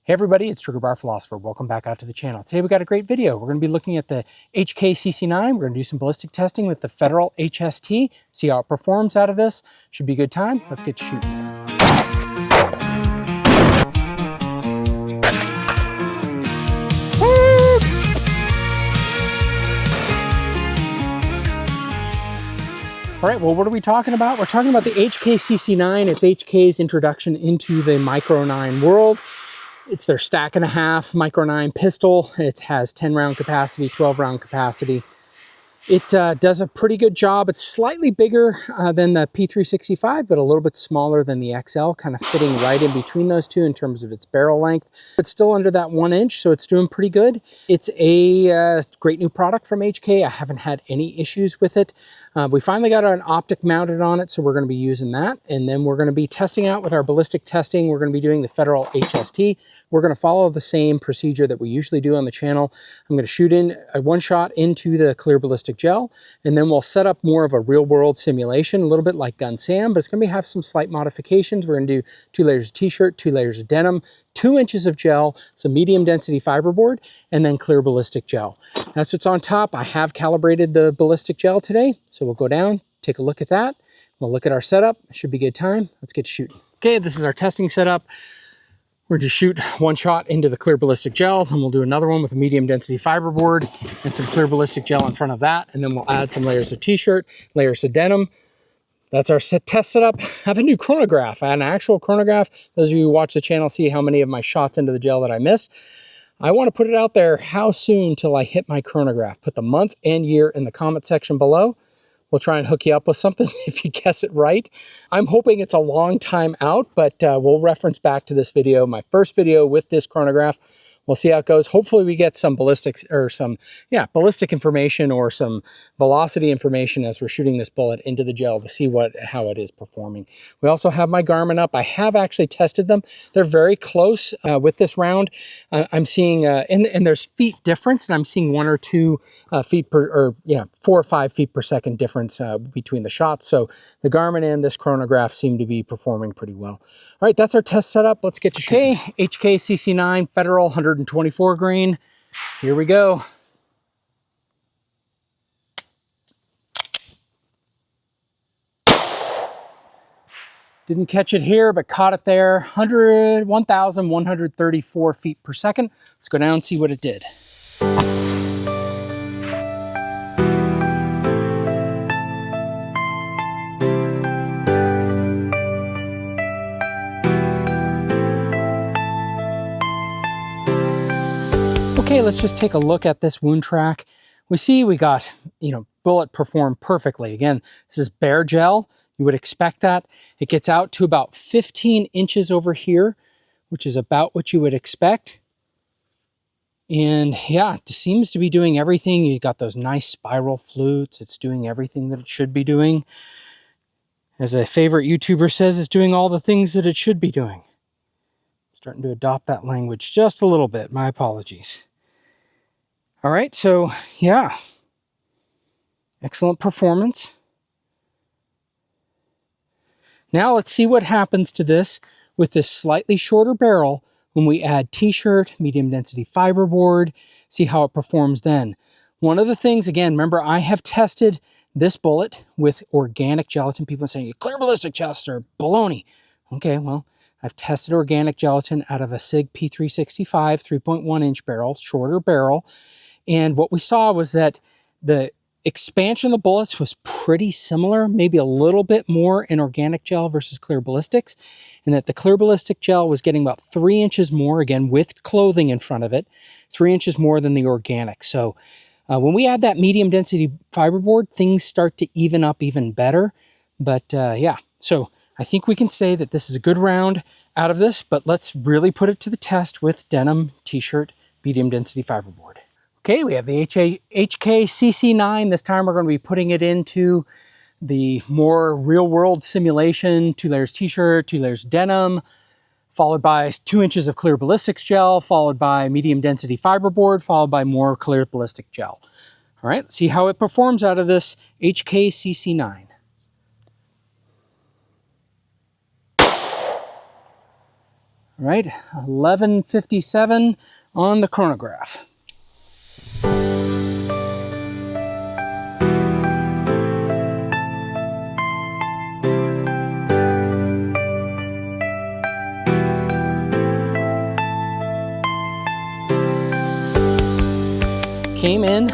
Hey everybody, it's Trigger Bar Philosopher. Welcome back out to the channel. Today we got a great video. We're going to be looking at the HK CC9. We're going to do some ballistic testing with the Federal HST. See how it performs out of this. Should be a good time. Let's get shooting. All right, well, what are we talking about? We're talking about the HK CC9. It's HK's introduction into the Micro 9 world. It's their stack and a half Micro 9 pistol. It has 10 round capacity, 12 round capacity. It does a pretty good job. It's slightly bigger than the P365, but a little bit smaller than the XL, kind of fitting right in between those two in terms of its barrel length. It's still under that 1 inch, so it's doing pretty good. It's a great new product from HK. I haven't had any issues with it. We finally got an optic mounted on it, so we're going to be using that. And then we're going to be testing out with our ballistic testing. We're going to be doing the Federal HST. We're going to follow the same procedure that we usually do on the channel. I'm going to shoot in one shot into the clear ballistic gel, and then we'll set up more of a real world simulation, a little bit like Gun Sam, but it's going to have some slight modifications. We're going to do 2 layers of t-shirt, 2 layers of denim, 2 inches of gel, some medium density fiberboard, and then clear ballistic gel. That's what's on top. I have calibrated the ballistic gel today, so we'll go down, take a look at that. We'll look at our setup. It should be a good time. Let's get shooting. Okay, this is our testing setup. We're just shoot one shot into the clear ballistic gel, and we'll do another one with a medium density fiberboard and some clear ballistic gel in front of that. And then we'll add some layers of t-shirt, layers of denim. That's our test setup. I have a new chronograph. I had an actual chronograph. Those of you who watch the channel see how many of my shots into the gel that I miss. I want to put it out there how soon till I hit my chronograph. Put the month and year in the comment section below. We'll try and hook you up with something if you guess it right. I'm hoping it's a long time out, but we'll reference back to this video, my first video with this chronograph. We'll see how it goes. Hopefully we get some ballistics or some, ballistic information or some velocity information as we're shooting this bullet into the gel to see how it is performing. We also have my Garmin up. I have actually tested them. They're very close with this round. I'm seeing, and there's feet difference, and I'm seeing 1 or 2 feet per, or 4 or 5 feet per second difference between the shots. So the Garmin and this chronograph seem to be performing pretty well. All right, that's our test setup. Let's get to shooting. Okay, HK CC9 Federal 124 grain. Here we go. Didn't catch it here, but caught it there. 1,134 feet per second. Let's go down and see what it did. Okay, let's just take a look at this wound track. We see we got, bullet performed perfectly. Again, this is bare gel. You would expect that. It gets out to about 15 inches over here, which is about what you would expect. And yeah, it seems to be doing everything. You got those nice spiral flutes. It's doing everything that it should be doing. As a favorite YouTuber says, it's doing all the things that it should be doing. Starting to adopt that language just a little bit. My apologies. All right, so yeah, excellent performance. Now let's see what happens to this with this slightly shorter barrel when we add t-shirt, medium density fiberboard, see how it performs then. One of the things, again, remember I have tested this bullet with organic gelatin. People are saying, clear ballistic test or baloney. Okay, well, I've tested organic gelatin out of a SIG P365 3.1 inch barrel, shorter barrel. And what we saw was that the expansion of the bullets was pretty similar, maybe a little bit more in organic gel versus clear ballistics, and that the clear ballistic gel was getting about 3 inches more, again, with clothing in front of it, 3 inches more than the organic. So when we add that medium density fiberboard, things start to even up even better. But yeah, so I think we can say that this is a good round out of this, but let's really put it to the test with denim, t-shirt, medium density fiberboard. Okay, we have the HK CC9. This time we're going to be putting it into the more real-world simulation, 2 layers t-shirt, 2 layers denim, followed by 2 inches of clear ballistics gel, followed by medium density fiberboard, followed by more clear ballistic gel. All right, let's see how it performs out of this HK CC9. All right, 11:57 on the chronograph. Came in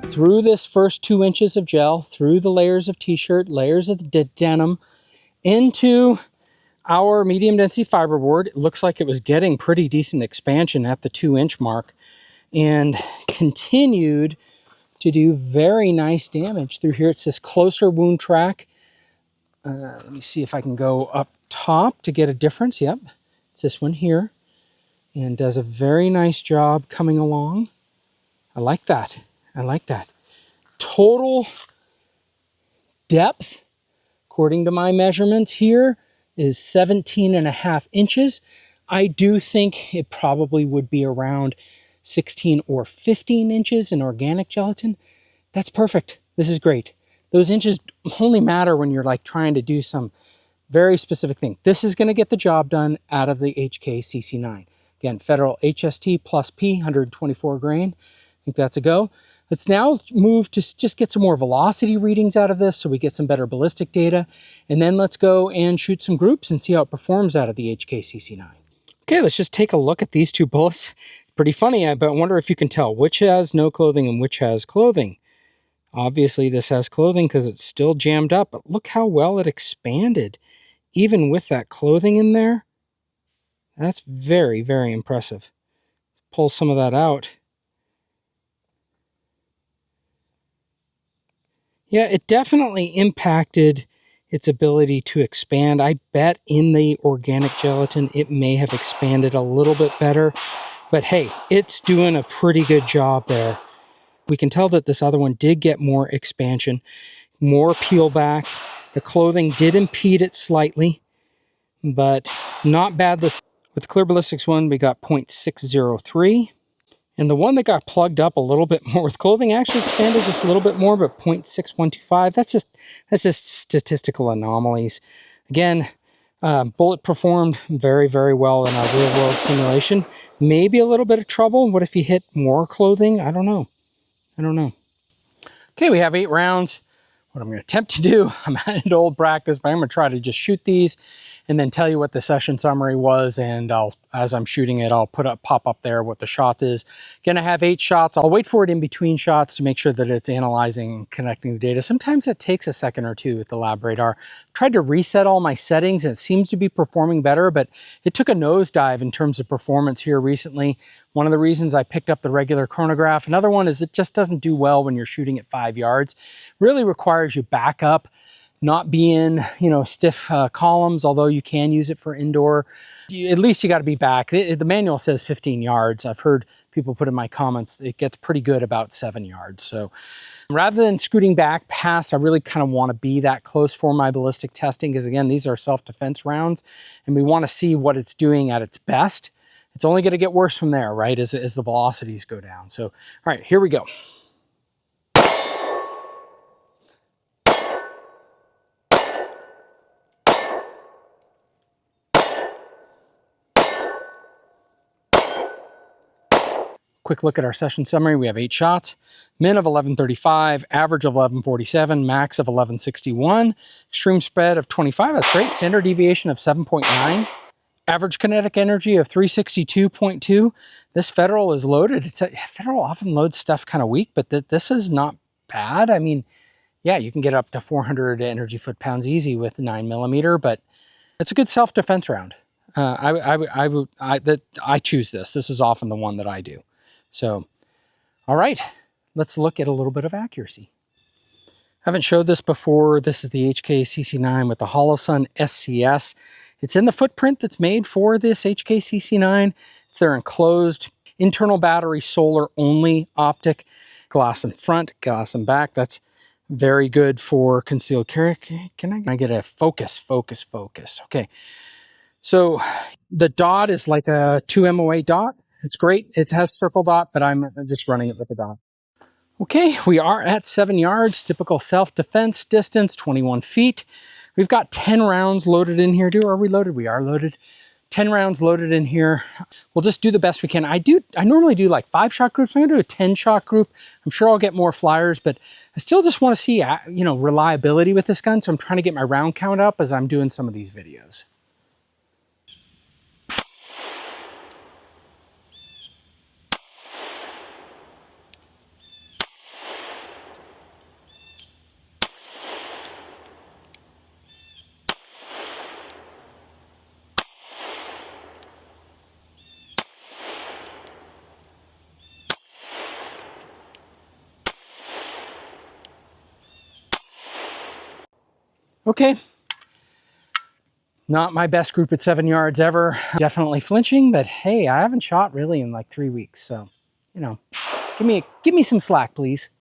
through this first 2 inches of gel, through the layers of t-shirt, layers of the denim, into our medium density fiberboard. It looks like it was getting pretty decent expansion at the 2-inch mark and continued to do very nice damage through here. It's this closer wound track. Let me see if I can go up top to get a difference. Yep, it's this one here, and does a very nice job coming along. I like that. I like that. Total depth, according to my measurements here, is 17.5 inches. I do think it probably would be around 16 or 15 inches in organic gelatin. That's perfect. This is great. Those inches only matter when you're like trying to do some very specific thing. This is going to get the job done out of the HK CC9. Again, Federal HST plus P, 124 grain. I think that's a go. Let's now move to just get some more velocity readings out of this so we get some better ballistic data. And then let's go and shoot some groups and see how it performs out of the HK CC9. Okay, let's just take a look at these two bullets. Pretty funny, but I wonder if you can tell which has no clothing and which has clothing. Obviously this has clothing because it's still jammed up, but look how well it expanded. Even with that clothing in there, that's very, very impressive. Pull some of that out. Yeah, it definitely impacted its ability to expand. I bet in the organic gelatin, it may have expanded a little bit better, but hey, it's doing a pretty good job there. We can tell that this other one did get more expansion, more peel back. The clothing did impede it slightly, but not bad. With the Clear Ballistics one, we got 0.603. And the one that got plugged up a little bit more with clothing actually expanded just a little bit more, but 0.6125. That's just statistical anomalies. Again, bullet performed very, very well in our real world simulation. Maybe a little bit of trouble. What if you hit more clothing? I don't know. I don't know. Okay, we have 8 rounds. What I'm going to attempt to do, I'm into old practice, but I'm going to try to just shoot these and then tell you what the session summary was, and as I'm shooting it, I'll pop up there what the shot is. Gonna have 8 shots. I'll wait for it in between shots to make sure that it's analyzing and connecting the data. Sometimes it takes a second or two with the lab radar. Tried to reset all my settings and it seems to be performing better, but it took a nosedive in terms of performance here recently. One of the reasons I picked up the regular chronograph. Another one is it just doesn't do well when you're shooting at 5 yards. Really requires you back up, not be in, stiff columns, although you can use it for indoor. At least you got to be back. The manual says 15 yards. I've heard people put in my comments, it gets pretty good about 7 yards. So rather than scooting back past, I really kind of want to be that close for my ballistic testing, because again, these are self-defense rounds and we want to see what it's doing at its best. It's only going to get worse from there, right, as the velocities go down. So, all right, here we go. Quick look at our session summary. We have 8 shots, min of 1135, average of 1147, max of 1161, extreme spread of 25. That's great. Standard deviation of 7.9. Average kinetic energy of 362.2. This Federal is loaded. Federal often loads stuff kind of weak, but this is not bad. I mean, yeah, you can get up to 400 energy foot-pounds easy with 9mm, but it's a good self-defense round. I choose this. This is often the one that I do. So, all right, let's look at a little bit of accuracy. I haven't showed this before. This is the HK CC9 with the Holosun SCS. It's in the footprint that's made for this HK CC9. It's their enclosed internal battery solar only optic. Glass in front, glass in back. That's very good for concealed carry. Can I get a focus? Okay. So the dot is like a 2 MOA dot. It's great. It has circle dot, but I'm just running it with a dot. Okay, we are at 7 yards, typical self-defense distance, 21 feet. We've got 10 rounds loaded in here. Are we loaded? We are loaded. 10 rounds loaded in here. We'll just do the best we can. I normally do like 5-shot groups. I'm gonna do a 10-shot group. I'm sure I'll get more flyers, but I still just wanna see, you know, reliability with this gun. So I'm trying to get my round count up as I'm doing some of these videos. Okay, not my best group at 7 yards ever. Definitely flinching, but hey, I haven't shot really in like 3 weeks. So, you know, give me some slack, please.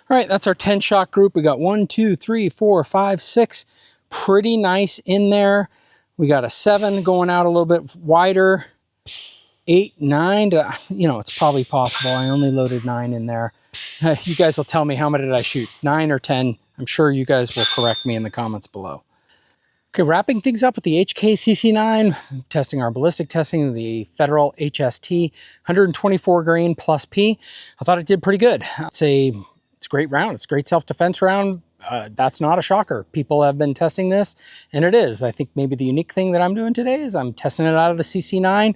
All right, that's our 10-shot group. We got 1, 2, 3, 4, 5, 6. Pretty nice in there. We got a 7 going out a little bit wider. 8, 9, you know, it's probably possible. I only loaded 9 in there. You guys will tell me, how many did I shoot? 9 or 10? I'm sure you guys will correct me in the comments below. Okay, wrapping things up with the HK CC9, testing our ballistic testing, the Federal HST, 124 grain plus P. I thought it did pretty good. It's a great round. It's a great self-defense round. That's not a shocker. People have been testing this, and it is. I think maybe the unique thing that I'm doing today is I'm testing it out of the CC9.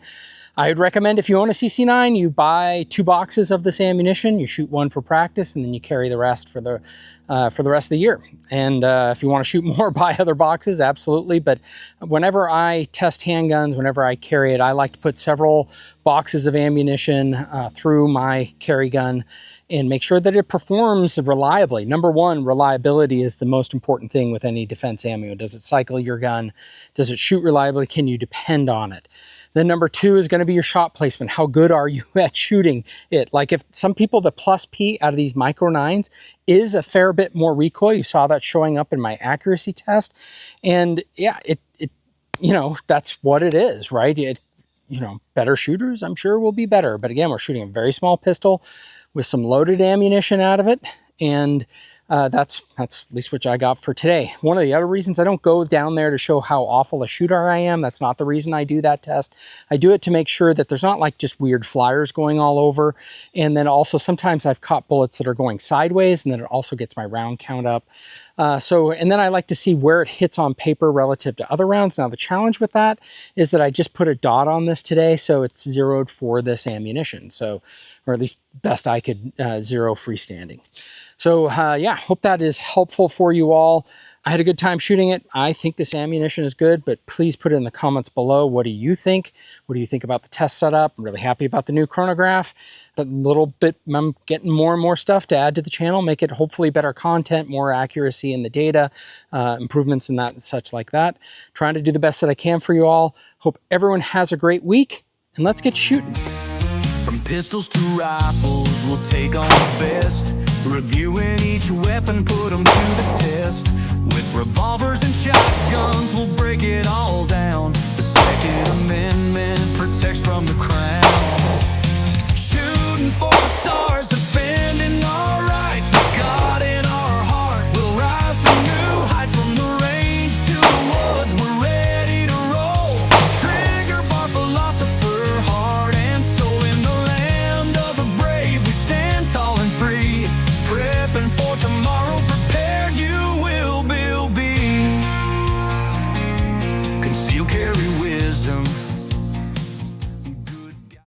I'd recommend, if you own a CC9, you buy 2 boxes of this ammunition. You shoot 1 for practice, and then you carry the rest for the rest of the year. And if you want to shoot more, buy other boxes, absolutely. But whenever I test handguns, whenever I carry it, I like to put several boxes of ammunition through my carry gun and make sure that it performs reliably. Number one, reliability is the most important thing with any defense ammo. Does it cycle your gun? Does it shoot reliably? Can you depend on it? Then number 2 is going to be your shot placement. How good are you at shooting it? Like, if some people, the plus P out of these micro 9s is a fair bit more recoil. You saw that showing up in my accuracy test. And yeah, it you know, that's what it is, right? You know, better shooters, I'm sure, will be better. But again, we're shooting a very small pistol with some loaded ammunition out of it. And that's at least what I got for today. One of the other reasons I don't go down there to show how awful a shooter I am, that's not the reason I do that test. I do it to make sure that there's not like just weird flyers going all over. And then also sometimes I've caught bullets that are going sideways, and then it also gets my round count up. And then I like to see where it hits on paper relative to other rounds. Now the challenge with that is that I just put a dot on this today, so it's zeroed for this ammunition. So, or at least best I could zero freestanding. So yeah, hope that is helpful for you all. I had a good time shooting it. I think this ammunition is good, but please put it in the comments below. What do you think? What do you think about the test setup? I'm really happy about the new chronograph. But a little bit, I'm getting more and more stuff to add to the channel, make it hopefully better content, more accuracy in the data, improvements in that and such like that. Trying to do the best that I can for you all. Hope everyone has a great week, and let's get shooting. From pistols to rifles, we'll take on the best. Reviewing each weapon, put them to the test. With revolvers and shotguns, we'll break it all down. The Second Amendment protects from the crowd.